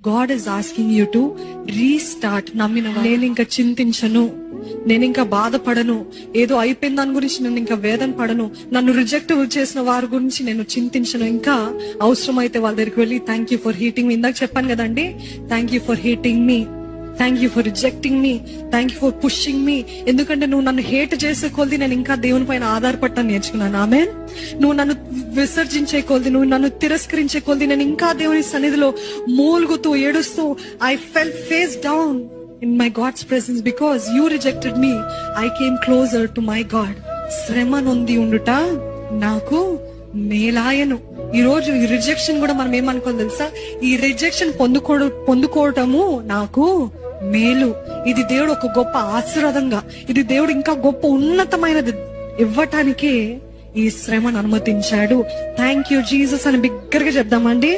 God is asking you to restart. నమ్మిన నేను ఇంకా చింతించను, నేను ఇంకా బాధపడను, ఏదో అయిపోయిన దాని గురించి నేను ఇంకా వేదన పడను, నన్ను రిజెక్ట్ చేసిన వారి గురించి నేను చింతించను. ఇంకా అవసరమైతే వాళ్ళ దగ్గరికి వెళ్ళి థ్యాంక్ యూ ఫర్ హీటింగ్ మీ, ఇందాక చెప్పాను కదండి, thank you for heating me, thank you for rejecting me, thank you for pushing me. ఎందుకంటే నువ్వు నన్ను హేట్ చేసే కొద్ది నేను ఇంకా దేవుని పైన ఆధారపడతాను నేర్చుకున్నాను. ఆమేన్. నువ్వు నన్ను విసర్జించే కొద్ది, నువ్వు నన్ను తిరస్కరించే కొద్ది నేను ఇంకా దేవుని సన్నిధిలో మూలుగుతూ ఏడుస్తూ I fell face down in my God's presence because you rejected me. I came closer to my God. శ్రమ నొంది ఉండుట నాకు మేలాయను. ఈ రోజు ఈ రిజెక్షన్ కూడా మనం ఏమనుకోవాలి తెలుసా? ఈ రిజెక్షన్ పొందుకోవటము నాకు మేలు. ఇది దేవుడు ఒక గొప్ప ఆశీర్వాదంగా, ఇది దేవుడు ఇంకా గొప్ప ఉన్నతమైనది ఇవ్వటానికే ఈ శ్రమను అనుమతించాడు. థ్యాంక్ యూ జీసస్ అని బిగ్గరగా చెప్దామండి.